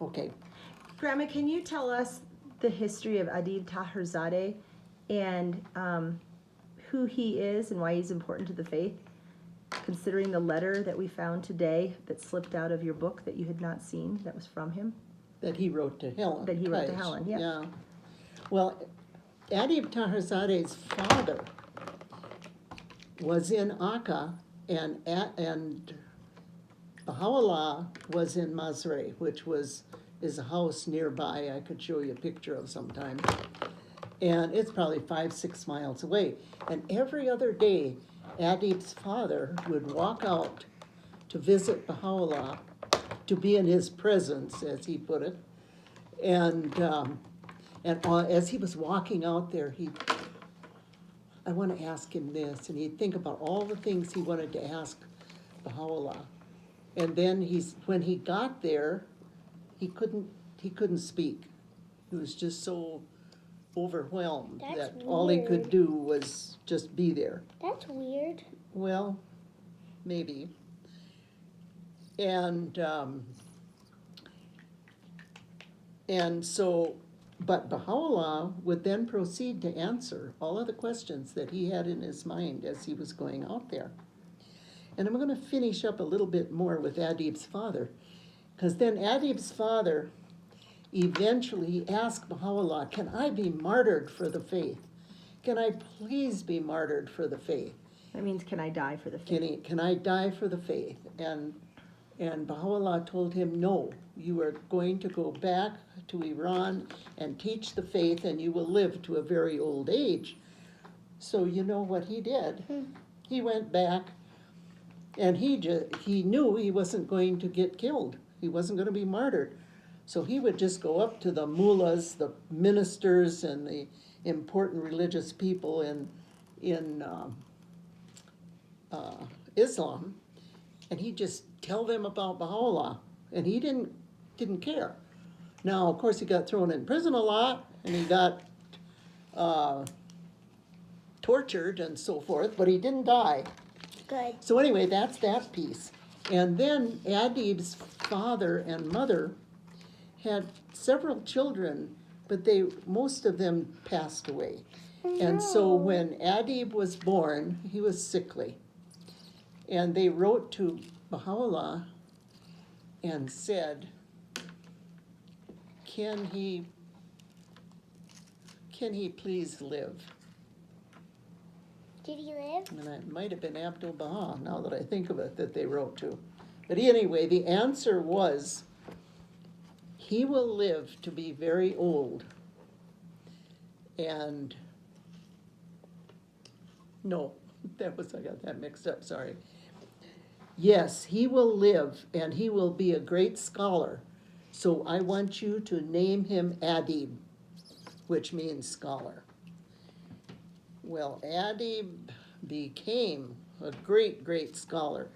Okay. Grandma, can you tell us the history of Adib Taherzadeh and who he is and why he's important to the faith, considering the letter that we found today that slipped out of your book that you had not seen, that was from him? That he wrote to Helen. That he wrote to Kaish. Helen, yeah. Yeah. Well, Adib Taherzadeh's father was in Akka, and Baha'u'llah was in Masre, which is a house nearby I could show you a picture of sometime. And it's probably 5-6 miles away. And every other day, Adib's father would walk out to visit Baha'u'llah, to be in his presence, as he put it. And as he was walking out there, I want to ask him this, and he'd think about all the things he wanted to ask Baha'u'llah. And then when he got there, he couldn't speak. He was just so overwhelmed that all he could do was just be there. That's weird. Well, maybe. And so, but Baha'u'llah would then proceed to answer all of the questions that he had in his mind as he was going out there. And I'm going to finish up a little bit more with Adib's father, because then Adib's father eventually asked Baha'u'llah, can I be martyred for the faith? Can I please be martyred for the faith? That means, can I die for the faith? Can I die for the faith? And Baha'u'llah told him, no, you are going to go back to Iran and teach the faith, and you will live to a very old age. So you know what he did? He went back, and he knew he wasn't going to get killed. He wasn't going to be martyred. So he would just go up to the mullahs, the ministers, and the important religious people in Islam, and he'd just tell them about Baha'u'llah, and he didn't care. Now, of course, he got thrown in prison a lot, and he got tortured and so forth, but he didn't die. Good. So anyway, that's that piece. And then Adib's father and mother had several children, but most of them passed away. And so when Adib was born, he was sickly. And they wrote to Baha'u'llah and said, can he please live? Did he live? And it might have been Abdul Baha, now that I think of it, that they wrote to. But anyway, the answer was, he will live to be very old. And no, I got that mixed up, sorry. Yes, he will live, and he will be a great scholar. So I want you to name him Adib, which means scholar. Well, Adib became a great, great scholar.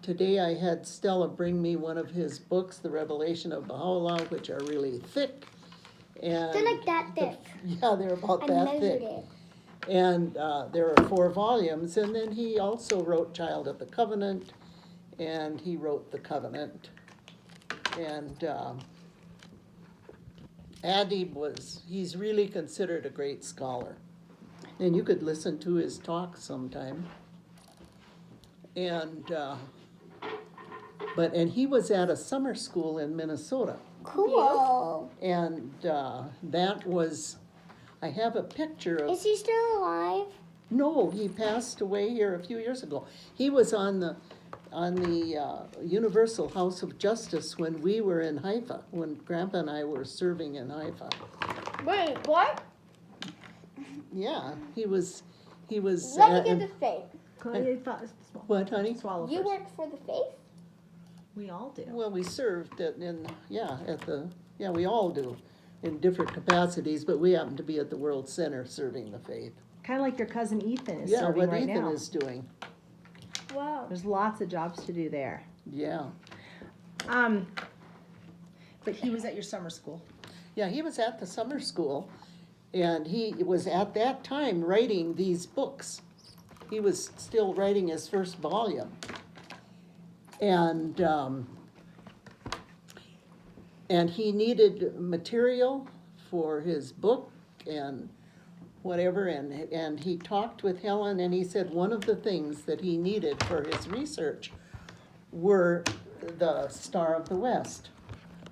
Today I had Stella bring me one of his books, The Revelation of Baha'u'llah, which are really thick. And They're like that thick. Yeah, they're about I that measured thick. it. And there are 4 volumes, and then he also wrote Child of the Covenant, and he wrote The Covenant. And Adib he's really considered a great scholar. And you could listen to his talk sometime. And he was at a summer school in Minnesota. Cool. And that was, I have a picture of. Is he still alive? No, he passed away here a few years ago. He was on the Universal House of Justice when we were in Haifa, when Grandpa and I were serving in Haifa. Wait, what? Yeah, he was. Let me get this straight. What, honey? Swallow You first. work for the faith? We all do. Well, we served we all do, in different capacities, but we happen to be at the World Center serving the faith. Kind of like your cousin Ethan is Yeah, serving what right Ethan now. is doing. Wow. There's lots of jobs to do there. Yeah. But he was at your summer school. Yeah, he was at the summer school, and he was at that time writing these books. He was still writing his first volume. And And he needed material for his book and whatever, and he talked with Helen, and he said one of the things that he needed for his research were the Star of the West,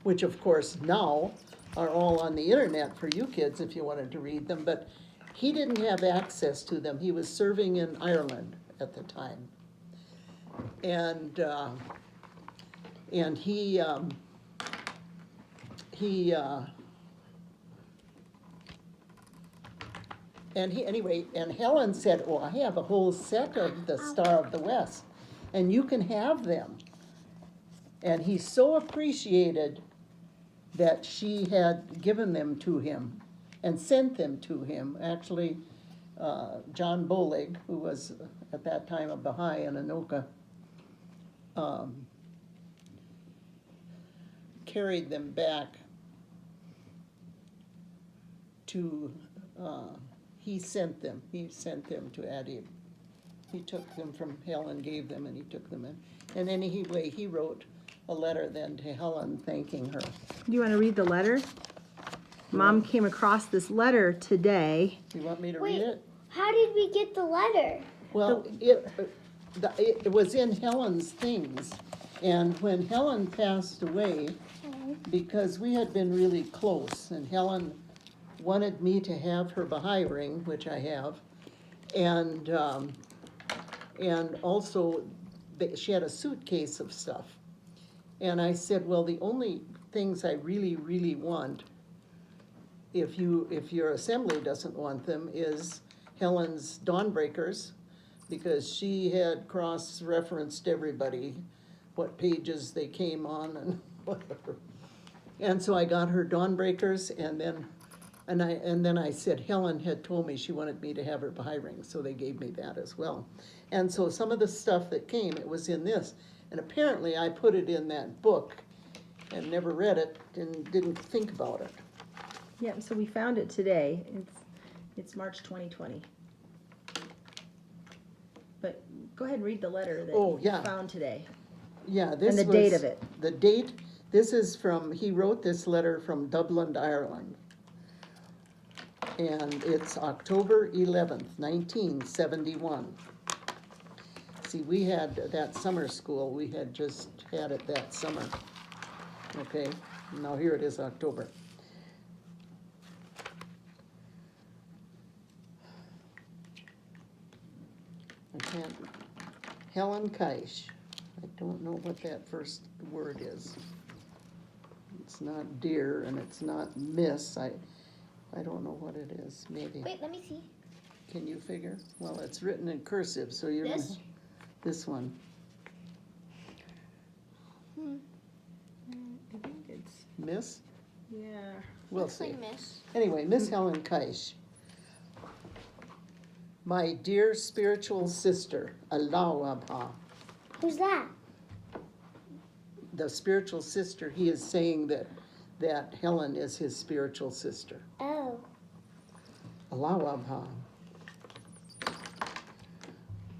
which of course now are all on the internet for you kids if you wanted to read them, but he didn't have access to them. He was serving in Ireland at the time. And he anyway, and Helen said, "Oh, I have a whole set of the Star of the West, and you can have them." And he so appreciated that she had given them to him and sent them to him. Actually, John Bolig, who was at that time a Baha'i in Anoka, carried them back to, he sent them to Adib. He took them from Helen, gave them, and he took them in. And anyway, he wrote a letter then to Helen thanking her. Do you want to read the letter? Mom came across this letter today. Do you want me to Wait. read it? How did we get the letter? Well, it was in Helen's things, and when Helen passed away, because we had been really close, and Helen wanted me to have her Baha'i ring, which I have, and also she had a suitcase of stuff. And I said, well, the only things I really, really want, if your assembly doesn't want them, is Helen's Dawnbreakers, because she had cross-referenced everybody, what pages they came on and whatever. And so I got her Dawnbreakers, and then I said Helen had told me she wanted me to have her Baha'i ring, so they gave me that as well. And so some of the stuff that came, it was in this. And apparently I put it in that book and never read it and didn't think about it. Yeah, so we found it today. It's March 2020. But go ahead and read the letter that you found today. Yeah, this was... And the date of it. The date, this is from, he wrote this letter from Dublin, Ireland. And it's October 11th, 1971. See, we had that summer school, we had just had it that summer. Okay, now here it is, October. I can't, Helen Keish. I don't know what that first word is. It's not dear and it's not miss. I don't know what it is, maybe. Wait, let me see. Can you figure? Well, it's written in cursive, so you're... This one. I think it's... Miss? Yeah. We'll see. Like miss. Anyway, Miss Helen Keish. My dear spiritual sister, Allah Abha. Who's that? The spiritual sister, he is saying that Helen is his spiritual sister. Oh. Allah Abha.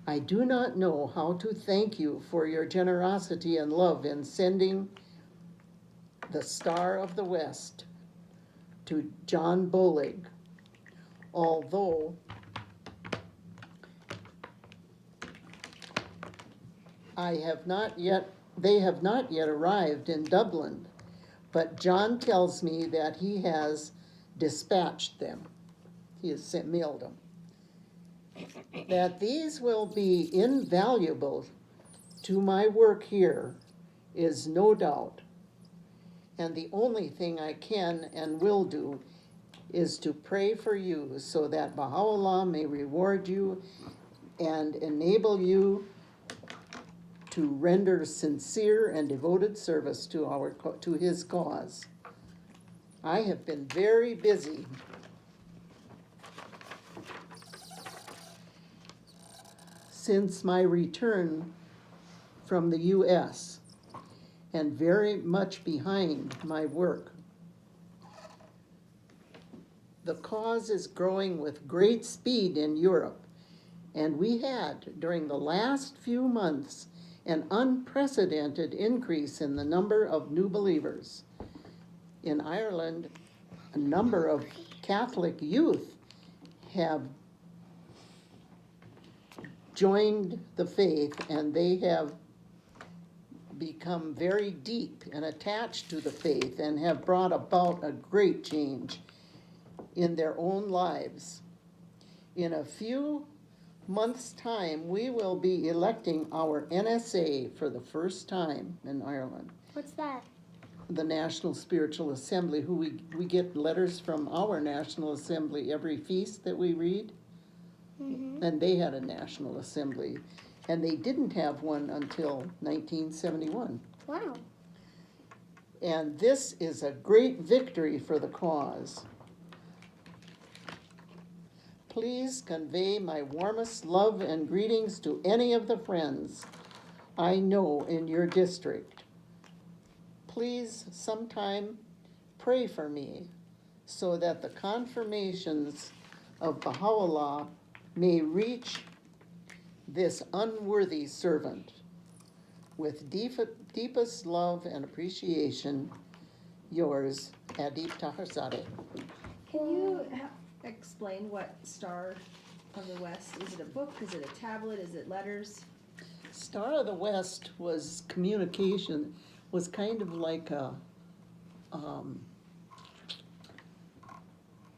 I do not know how to thank you for your generosity and love in sending the Star of the West to John Bolig, although they have not yet arrived in Dublin, but John tells me that he has dispatched them. He has mailed them. That these will be invaluable to my work here is no doubt. And the only thing I can and will do is to pray for you so that Baha'u'llah may reward you and enable you to render sincere and devoted service to his cause. I have been very busy since my return from the U.S. and very much behind my work. The cause is growing with great speed in Europe, and we had, during the last few months, an unprecedented increase in the number of new believers. in Ireland, a number of Catholic youth have joined the faith, and they have become very deep and attached to the faith and have brought about a great change in their own lives. In a few months' time, we will be electing our NSA for the first time in Ireland, What's that? the National Spiritual Assembly, who we get letters from our National Assembly every feast that we read. Mm-hmm. And they had a National Assembly, and they didn't have one until 1971. Wow. And this is a great victory for the cause. Please convey my warmest love and greetings to any of the friends I know in your district. Please sometime pray for me so that the confirmations of Baha'u'llah may reach this unworthy servant. With deepest love and appreciation, yours, Adib Taherzadeh. Can you explain what Star of the West, is it a book, is it a tablet, is it letters? Star of the West was communication, was kind of like a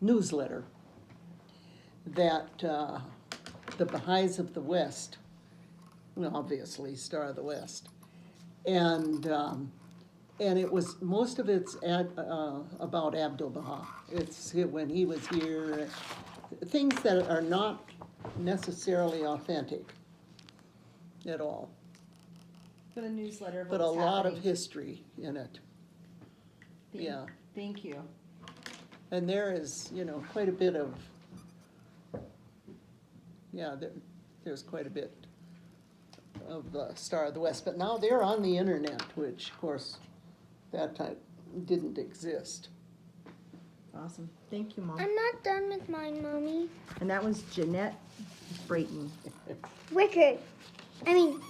newsletter that the Baha'is of the West, well, obviously Star of the West, and it was, most of it's about Abdu'l-Baha. It's when he was here, things that are not necessarily authentic at all, For the newsletter of but a what's lot of happening. history in it. Thank- Yeah, Thank you. and there is, quite a bit of, there's quite a bit of Star of the West, but now they're on the internet, which, of course, that time didn't exist. Awesome. Thank you, Mom. I'm not done with mine, Mommy. And that was Jeanette Brayton. Wicked. I mean,